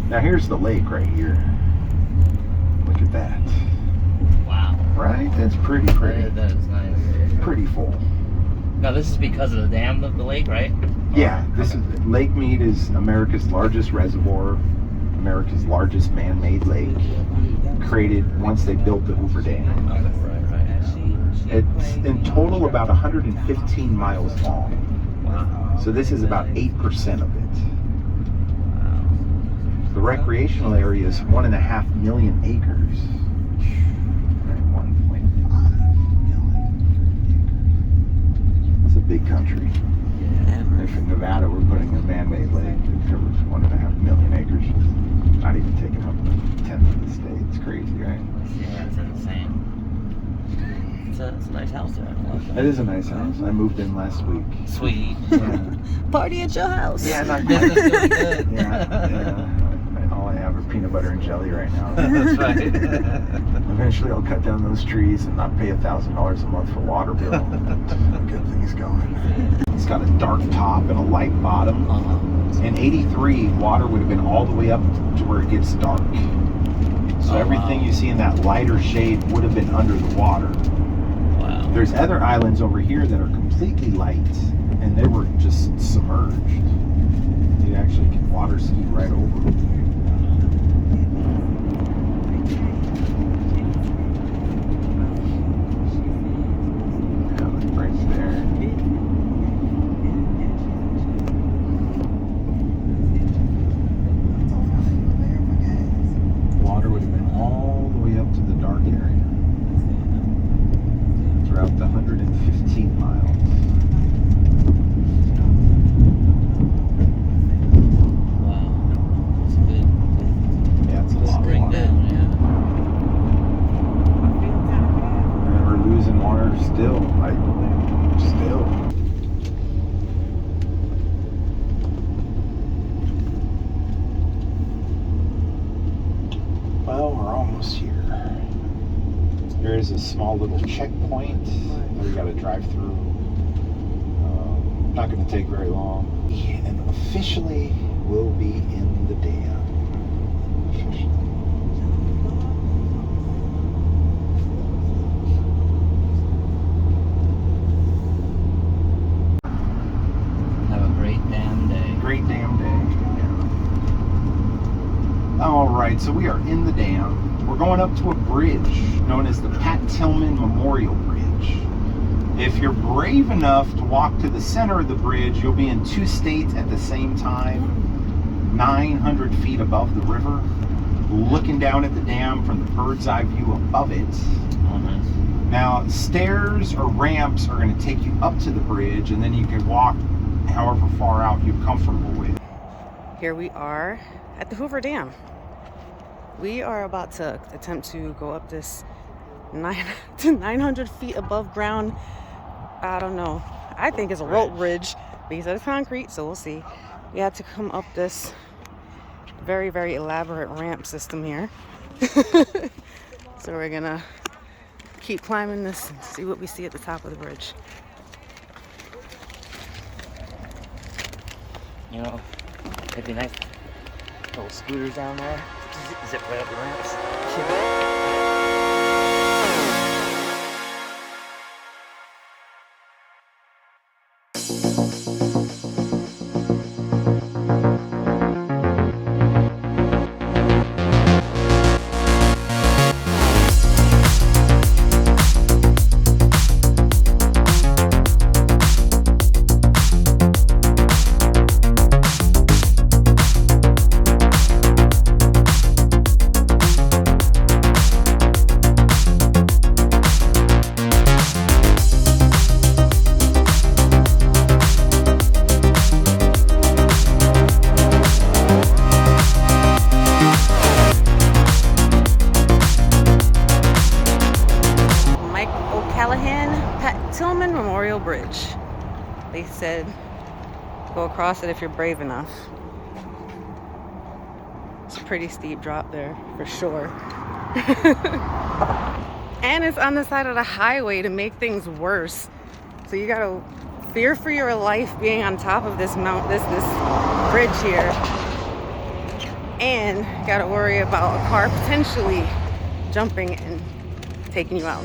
Now here's the lake right here. Look at that. Wow. Right? That's pretty. That is nice. Pretty full. Now this is because of the dam of the lake, right? Yeah, this is Lake Mead is America's largest reservoir, America's largest man-made lake, created once they built the Hoover Dam. Right. It's in total about 115 miles long. Wow. So this is about 8% of it. The recreational area is 1.5 million acres. Right, 1.5 million. It's a big country. If in Nevada we're putting a man-made lake that covers 1.5 million acres, not even taking up a tenth of the state. It's crazy, right? Yeah, it's insane. It's a nice house there. I love that. It is a nice house. I moved in last week. Sweet. Yeah, Party at your house. yeah, not Business doing good. yeah. All I have are peanut butter and jelly right now. That's right. Eventually I'll cut down those trees and not pay $1,000 a month for water bill. Get things going. It's got a dark top and a light bottom. In 83, water would have been all the way up to where it gets dark. So everything you see in that lighter shade would have been under the water. Wow. There's other islands over here that are completely light, and they were just submerged. You actually can water ski right over it. Right there. Water would have been all the way up to the dark area throughout the 115 miles. Wow. It's good. Yeah, it's a lot of Bring water. down, yeah. And we're losing water still. Still. Well, we're almost here. There is a small little checkpoint that we got to drive through. Not going to take very long. And officially, we'll be in the dam. Officially. Have a great damn day. Great damn day. Yeah. All right, so we are in the dam. We're going up to a bridge known as the Tillman Memorial Bridge. If you're brave enough to walk to the center of the bridge, you'll be in two states at the same time, 900 feet above the river, looking down at the dam from the bird's eye view above it. Oh, nice. Now, stairs or ramps are going to take you up to the bridge, and then you can walk however far out you're comfortable with. Here we are at the Hoover Dam. We are about to attempt to go up this 900 feet above ground. I don't know. I think it's a rope bridge because it's concrete, so we'll see. We had to come up this very, very elaborate ramp system here. So we're gonna keep climbing this and see what we see at the top of the bridge. You know, it'd be nice. Little scooters down there. Zip right up the ramps. Callaghan, Tillman Memorial Bridge. They said go across it if you're brave enough. It's a pretty steep drop there for sure. And it's on the side of the highway to make things worse. So you gotta fear for your life being on top of this bridge here. and gotta worry about a car potentially jumping and taking you out.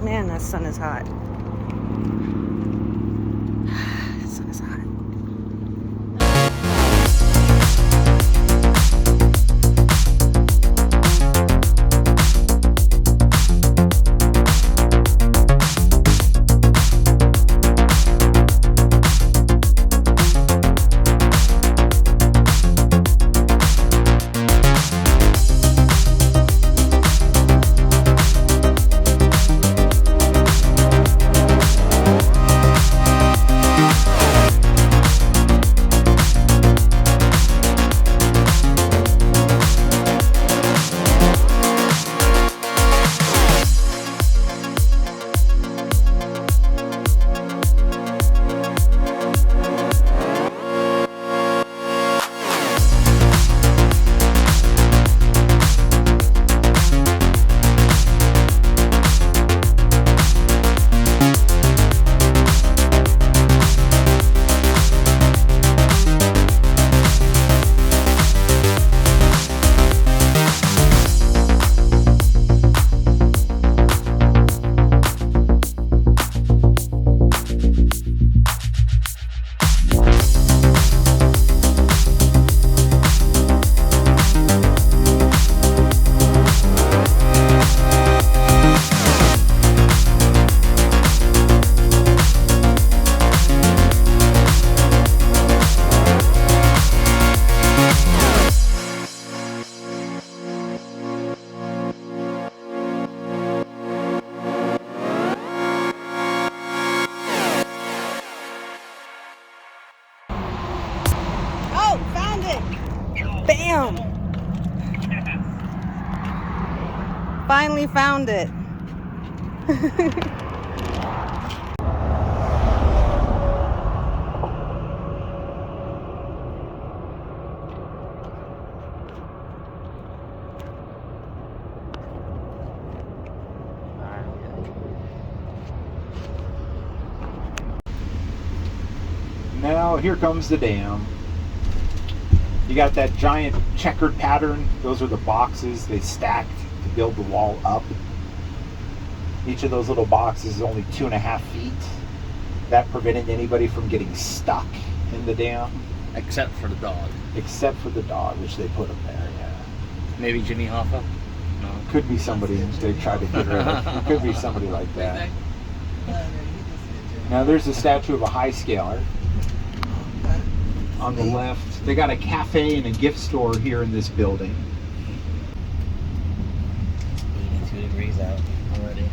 Man, that sun is hot. The sun is hot. Bam! Finally found it. Now here comes the dam. You got that giant checkered pattern. Those are the boxes they stacked to build the wall up. Each of those little boxes is only 2.5 feet. That prevented anybody from getting stuck in the dam. Except for the dog. Except for the dog, which they put up there, yeah. Maybe Jimmy Hoffa? No. Could be somebody they tried to get rid of. It could be somebody like that. Now there's a statue of a high scaler. On the left, they got a cafe and a gift store here in this building. 82 degrees out already.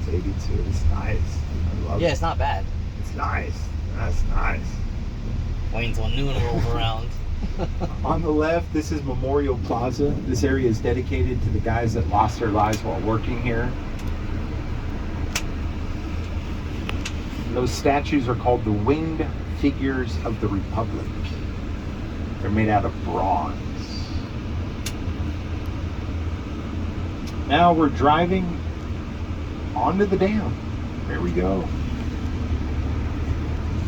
It's 82. It's nice. I love it. Yeah, it's not bad. It's nice. That's nice. Wait until noon rolls around. On the left, this is Memorial Plaza. This area is dedicated to the guys that lost their lives while working here. Those statues are called the Winged Figures of the Republic. They're made out of bronze. Now we're driving onto the dam. There we go.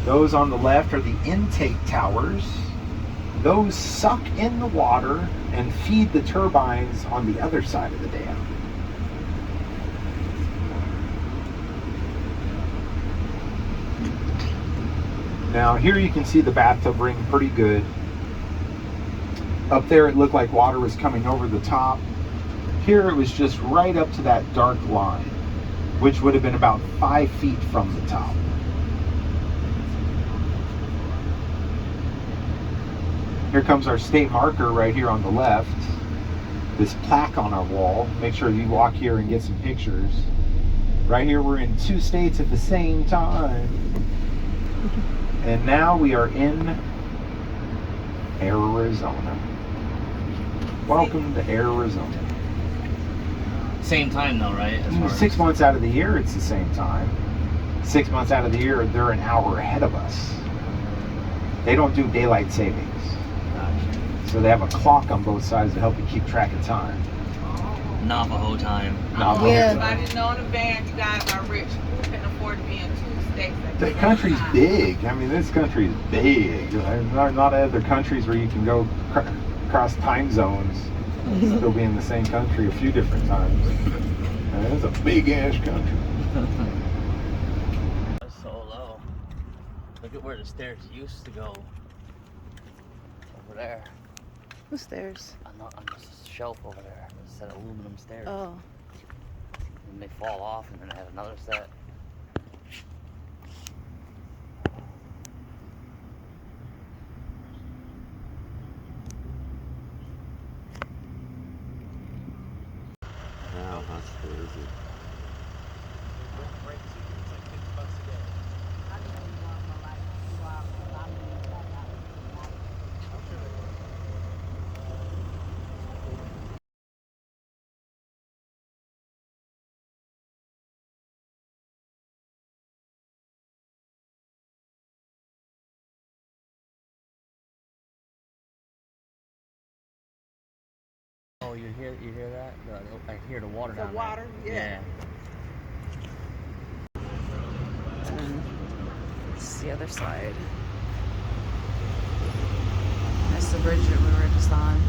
Those on the left are the intake towers. Those suck in the water and feed the turbines on the other side of the dam. Now here you can see the bathtub ring pretty good. Up there it looked like water was coming over the top. Here it was just right up to that dark line, which would have been about 5 feet from the top. Here comes our state marker right here on the left. This plaque on our wall. Make sure you walk here and get some pictures. Right here we're in 2 states at the same time. And now we are in Arizona. Welcome to Arizona. Same time though, right? As far 6 months out of the year, it's the same time. 6 months out of the year, they're an hour ahead of us. They don't do daylight savings. So they have a clock on both sides to help you keep track of time. Navajo time. Navajo Yeah. time. I didn't know in the band you guys are rich. Who can afford to be in 2 states at The the same country's time? big. I mean, this country is big. There's not other countries where you can go across time zones and still be in the same country a few different times. And it's a big ass country. That's so low. Look at where the stairs used to go. Over there. Who's stairs? On the shelf over there. It's a set of aluminum stairs. Oh. And they fall off and then they have another set. Wow, that's crazy. Oh, you hear that? I hear the water down water, there. yeah. And then it's the other side. That's the bridge that we were just on.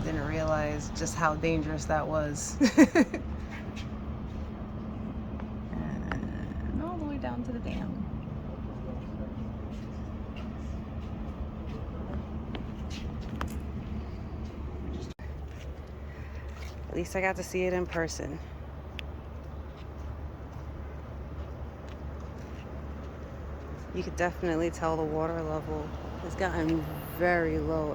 Didn't realize just how dangerous that was. And all the way down to the dam. At least I got to see it in person. You could definitely tell the water level has gotten very low